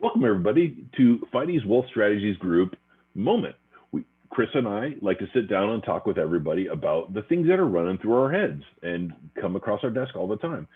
Welcome, everybody, to Fides Wealth Strategies Group Moment. Chris and I like to sit down and talk with everybody about the things that are running through our heads and come across our desk all the time.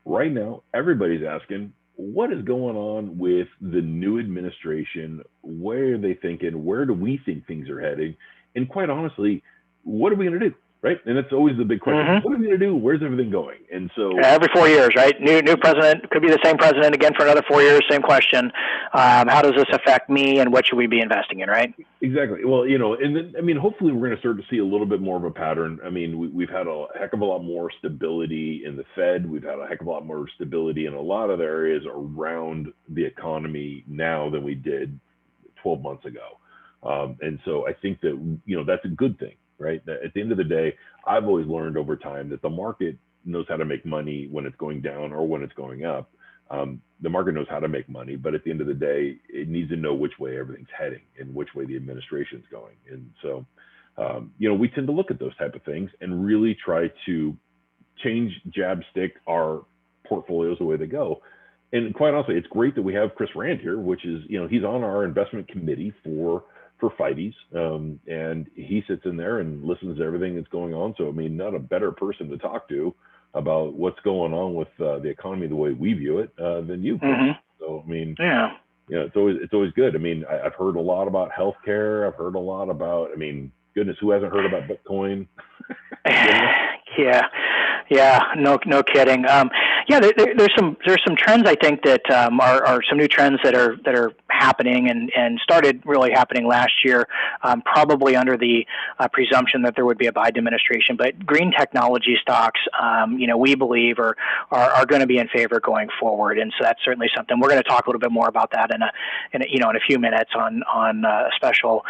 Right now, everybody's asking, what is going on with the new administration? Where are they thinking? Where do we think things are heading? And quite honestly, what are we going to do? Right? And that's always the big question. Mm-hmm. What are we going to do? Where's everything going? And so every 4 years, right? New president, could be the same president again for another 4 years, same question. How does this affect me and what should we be investing in, right? Exactly. Well, and then, hopefully we're going to start to see a little bit more of a pattern. We've had a heck of a lot more stability in the Fed. We've had a heck of a lot more stability in a lot of the areas around the economy now than we did 12 months ago. And so I think that, that's a good thing. Right. At the end of the day, I've always learned over time that the market knows how to make money when it's going down or when it's going up. The market knows how to make money, but at the end of the day, it needs to know which way everything's heading and which way the administration's going. And so, we tend to look at those type of things and really try to stick our portfolios the way they go. And quite honestly, it's great that we have Chris Rand here, which is, he's on our investment committee for Fides, and he sits in there and listens to everything that's going on. So, not a better person to talk to about what's going on with the economy the way we view it than you. Mm-hmm. So, it's always good. I've heard a lot about healthcare. I've heard a lot about, goodness, who hasn't heard about Bitcoin? Yeah, no kidding. There's some trends I think that are some new trends that are happening and started really happening last year, probably under the presumption that there would be a Biden administration. But green technology stocks, we believe are going to be in favor going forward, and so that's certainly something we're going to talk a little bit more about that in a few minutes on a special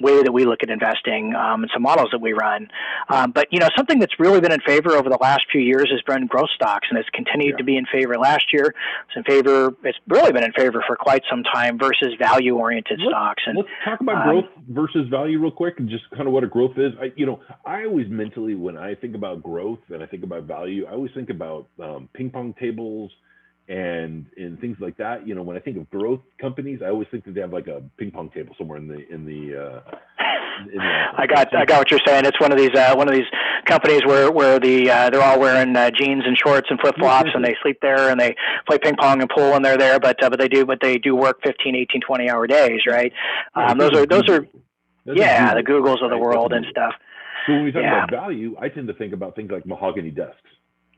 way that we look at investing and some models that we run. But something that's really been in favor over the last few years has been growth stocks, and it's continued to be in favor last year. It's really been in favor for quite some time versus value-oriented stocks. And let's talk about growth versus value real quick, and just kind of what a growth is. I always mentally, when I think about growth and I think about value, I always think about ping pong tables and things like that. When I think of growth companies, I always think that they have like a ping pong table somewhere in the I got what you're saying. It's one of these companies where they're all wearing jeans and shorts and flip flops, and they sleep there and they play ping pong and pool when they're there. But they do work 15, 18, 20-hour days, right? Those are the Googles of the world and stuff. So when we talk about value, I tend to think about things like mahogany desks.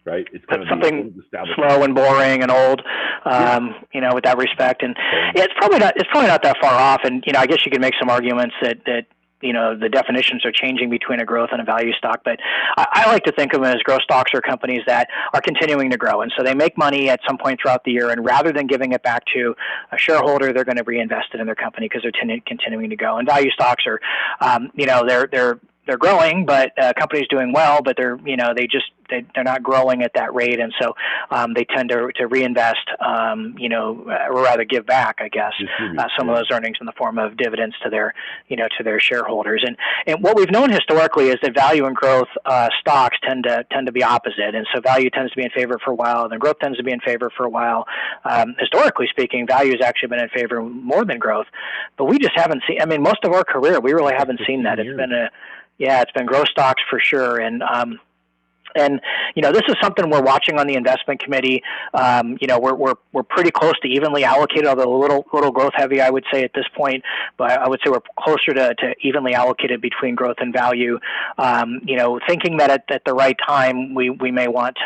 Right, it's kind of something slow and boring and old, with that respect. And it's probably not that far off. And I guess you could make some arguments that the definitions are changing between a growth and a value stock. But I like to think of them as growth stocks or companies that are continuing to grow, and so they make money at some point throughout the year. And rather than giving it back to a shareholder, they're going to reinvest it in their company because they're continuing to grow. And value stocks are, they're growing, but company's doing well, but they're not growing at that rate, and so they tend to reinvest, or rather give back, I guess, some of those earnings in the form of dividends to their shareholders. And what we've known historically is that value and growth stocks tend to be opposite, and so value tends to be in favor for a while, and then growth tends to be in favor for a while. Historically speaking, value has actually been in favor more than growth, but we just haven't seen. Most of our career, we really haven't seen that. It's been growth stocks for sure. And this is something we're watching on the investment committee. We're pretty close to evenly allocated, although a little growth heavy, I would say at this point. But I would say we're closer to evenly allocated between growth and value. Thinking that at the right time we may want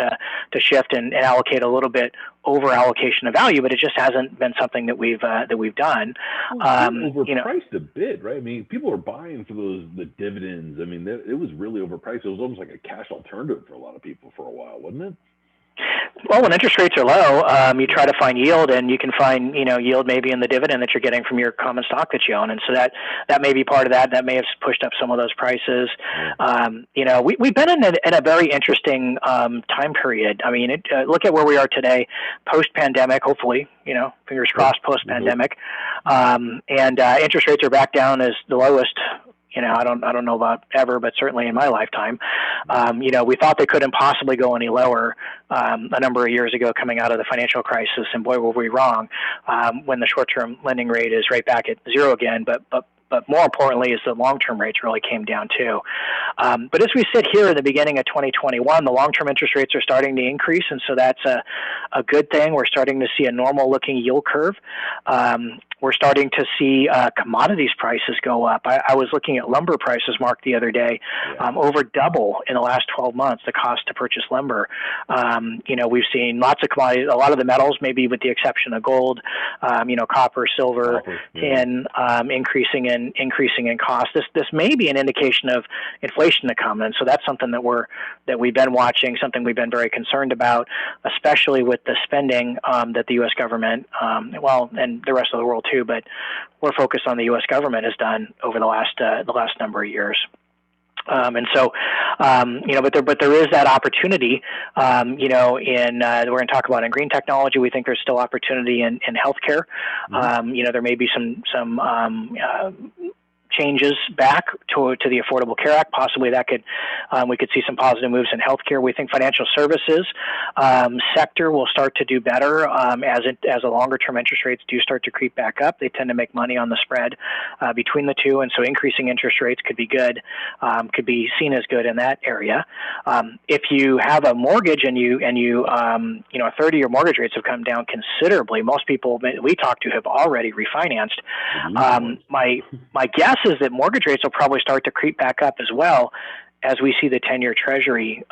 to shift and allocate a little bit over allocation of value, but it just hasn't been something that we've done. Overpriced a bit, right? People are buying for the dividends. It was really overpriced. It was almost like a cash alternative for a lot of people for a while, wasn't it? Well, when interest rates are low, you try to find yield, and you can find, yield maybe in the dividend that you're getting from your common stock that you own. And so that may be part of that. That may have pushed up some of those prices. Yeah. We've been in a very interesting time period. Look at where we are today, post-pandemic, hopefully, fingers crossed, post-pandemic. And interest rates are back down as the lowest I don't know about ever, but certainly in my lifetime. We thought they couldn't possibly go any lower a number of years ago coming out of the financial crisis, and boy, were we wrong when the short-term lending rate is right back at zero again. But more importantly is the long-term rates really came down too. But as we sit here in the beginning of 2021, the long-term interest rates are starting to increase, and so that's a good thing. We're starting to see a normal-looking yield curve. We're starting to see commodities prices go up. I was looking at lumber prices, Mark, the other day, over double in the last 12 months, the cost to purchase lumber. We've seen lots of commodities, a lot of the metals, maybe with the exception of gold, copper, silver, tin, increasing in cost. This may be an indication of inflation to come, and so that's something that we've been watching, something we've been very concerned about, especially with the spending that the U.S. government, and the rest of the world too, but we're focused on the U.S. government has done over the last number of years. But there is that opportunity, we're going to talk about in green technology. We think there's still opportunity in healthcare. There may be some changes back to the Affordable Care Act. Possibly that we could see some positive moves in healthcare. We think financial services sector will start to do better as the longer term interest rates do start to creep back up. They tend to make money on the spread between the two, and so increasing interest rates could be good, could be seen as good in that area. If you have a mortgage and you 30-year mortgage rates have come down considerably. Most people we talk to have already refinanced. My guess is that mortgage rates will probably start to creep back up as well as we see the 10-year Treasury,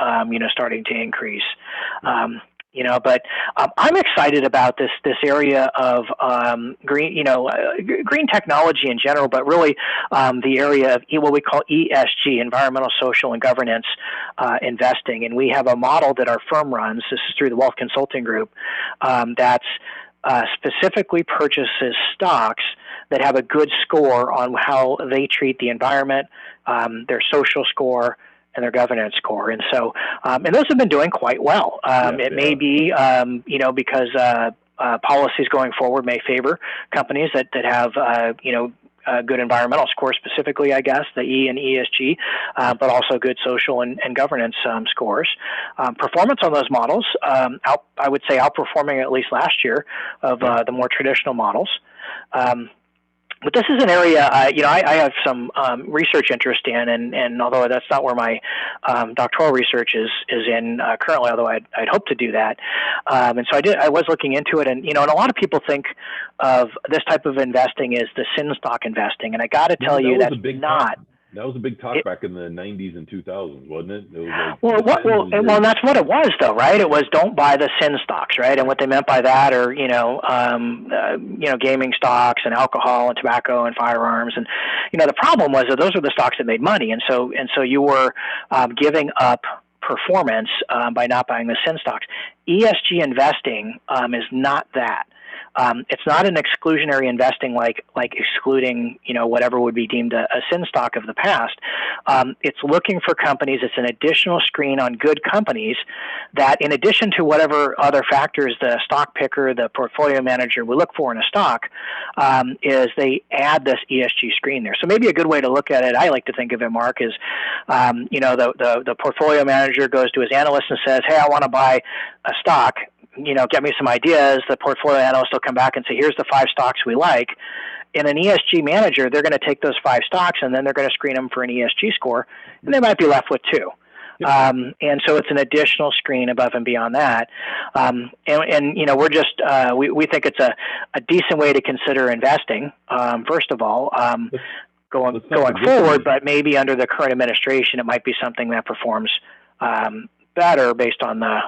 starting to increase. But I'm excited about this area of green technology in general, but really the area of what we call ESG, environmental, social, and governance investing. And we have a model that our firm runs. This is through the Wealth Consulting Group. That's specifically purchases stocks that have a good score on how they treat the environment, their social score, and their governance score. And so, and those have been doing quite well. It may be, because policies going forward may favor companies that have, good environmental scores specifically, I guess, the E and ESG, but also good social and governance scores. Performance on those models, I would say outperforming at least last year of the more traditional models. But this is an area, I have some research interest in, and although that's not where my doctoral research is in currently, although I'd hope to do that. And so I was looking into it, and a lot of people think of this type of investing as the sin stock investing, and I got to tell you that's not. That was a big talk back in the 90s and 2000s, wasn't it? It was like, well, and that's what it was, though, right? It was don't buy the sin stocks, right? And what they meant by that are, gaming stocks and alcohol and tobacco and firearms, and the problem was that those were the stocks that made money, and so you were giving up performance by not buying the sin stocks. ESG investing is not that. It's not an exclusionary investing like excluding, whatever would be deemed a sin stock of the past. It's looking for companies. It's an additional screen on good companies that, in addition to whatever other factors the stock picker, the portfolio manager will look for in a stock, is they add this ESG screen there. So maybe a good way to look at it, I like to think of it, Mark, is, the portfolio manager goes to his analyst and says, hey, I want to buy a stock. Get me some ideas. The portfolio analyst will come back and say, here's the 5 stocks we like. In an ESG manager, they're going to take those 5 stocks and then they're going to screen them for an ESG score, and they might be left with 2. And so it's an additional screen above and beyond that. We're just, we think it's a decent way to consider investing, first of all, going forward, but maybe under the current administration, it might be something that performs better based on the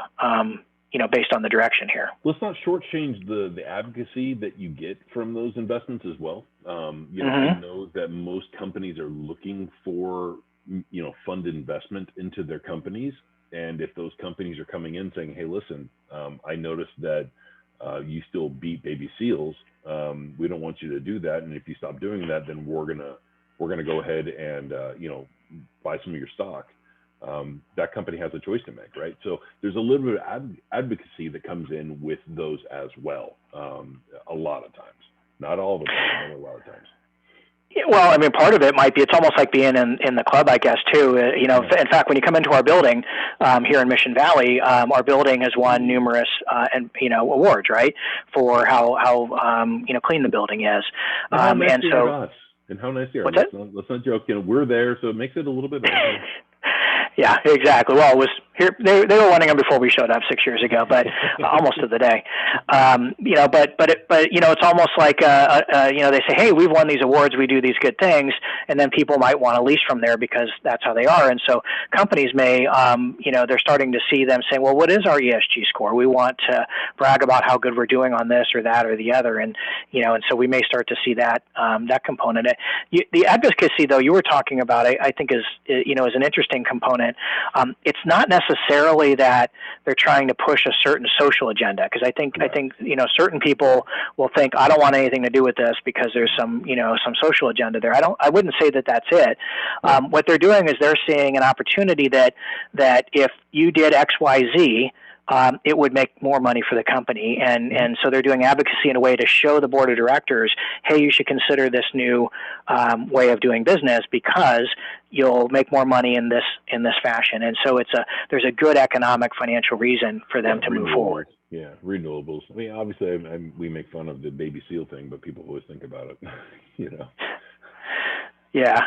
based on the direction here. Let's not shortchange the advocacy that you get from those investments as well. I know that most companies are looking for, fund investment into their companies. And if those companies are coming in saying, hey, listen, I noticed that you still beat baby seals. We don't want you to do that. And if you stop doing that, then we're gonna go ahead and, buy some of your stock. That company has a choice to make, right? So there's a little bit of advocacy that comes in with those as well. A lot of times, not all the time, but a lot of times. Well, I mean, part of it might be it's almost like being in the club, I guess, too. In fact, when you come into our building here in Mission Valley, our building has won numerous awards, right, for how clean the building is. And how nice they are. And how nice they are. Let's not joke. We're there, so it makes it a little bit better. Yeah, exactly. Well, it was here. They were winning them before we showed up 6 years ago, but almost to the day. It's almost like they say, hey, we've won these awards, we do these good things, and then people might want to lease from there because that's how they are. And so companies may, they're starting to see them saying, well, what is our ESG score? We want to brag about how good we're doing on this or that or the other, and so we may start to see that component. The advocacy, though, you were talking about, I think is an interesting component. It's not necessarily that they're trying to push a certain social agenda, because I think certain people will think, I don't want anything to do with this because there's some social agenda there. I wouldn't say that that's it. What they're doing is they're seeing an opportunity that if you did X, Y, Z, it would make more money for the company. And so they're doing advocacy in a way to show the board of directors, hey, you should consider this new way of doing business because you'll make more money in this fashion. And so there's a good economic financial reason for them to move forward. Yeah, renewables. I mean, obviously, we make fun of the baby seal thing, but people always think about it, Yeah.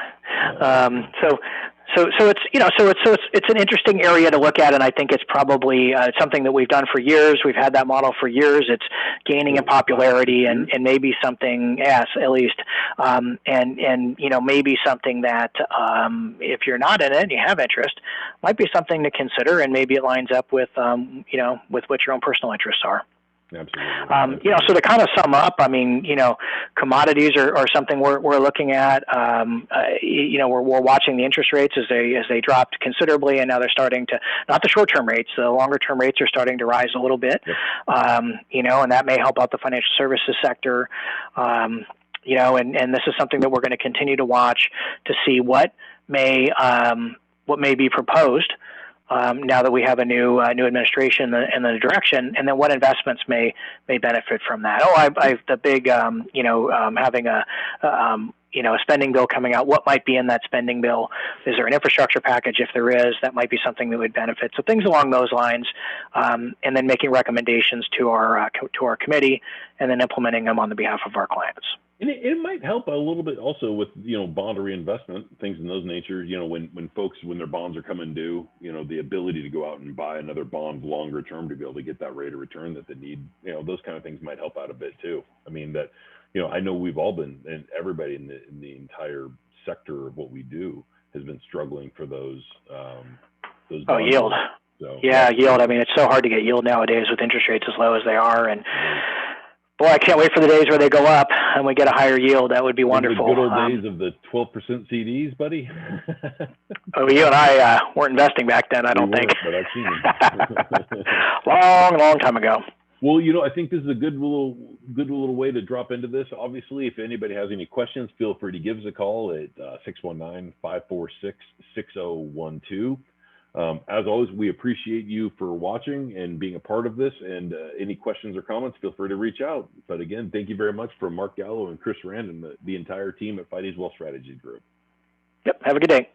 So it's an interesting area to look at, and I think it's probably something that we've done for years. We've had that model for years. It's gaining in popularity, and maybe something, yes, at least, maybe something that if you're not in it and you have interest, might be something to consider, and maybe it lines up with with what your own personal interests are. Absolutely. So to kind of sum up, I mean, commodities are something we're looking at. We're watching the interest rates as they dropped considerably, and now they're starting to, not the short-term rates, the longer-term rates are starting to rise a little bit. Yep. And that may help out the financial services sector. And this is something that we're going to continue to watch to see what may be proposed. Now that we have a new administration and the direction, and then what investments may benefit from that. The big, having a spending bill coming out. What might be in that spending bill? Is there an infrastructure package? If there is, that might be something that would benefit. So things along those lines, and then making recommendations to our committee, and then implementing them on the behalf of our clients. And it might help a little bit also with, bond reinvestment, things in those natures, when folks, when their bonds are coming due, the ability to go out and buy another bond longer term to be able to get that rate of return that they need, those kind of things might help out a bit too. I mean, that, I know we've all been, and everybody in the entire sector of what we do has been struggling for those yield. So, yeah, yield. I mean, it's so hard to get yield nowadays with interest rates as low as they are. And boy, I can't wait for the days where they go up and we get a higher yield. That would be wonderful. The good old days of the 12% CDs, buddy. You and I weren't investing back then, I don't think. But I've seen them. long time ago. Well, I think this is a good little way to drop into this. Obviously, if anybody has any questions, feel free to give us a call at 619-546-6012. As always, we appreciate you for watching and being a part of this. And any questions or comments, feel free to reach out. But again, thank you very much from Mark Gallo and Chris Rand and the entire team at Fides Wealth Strategies Group. Yep. Have a good day.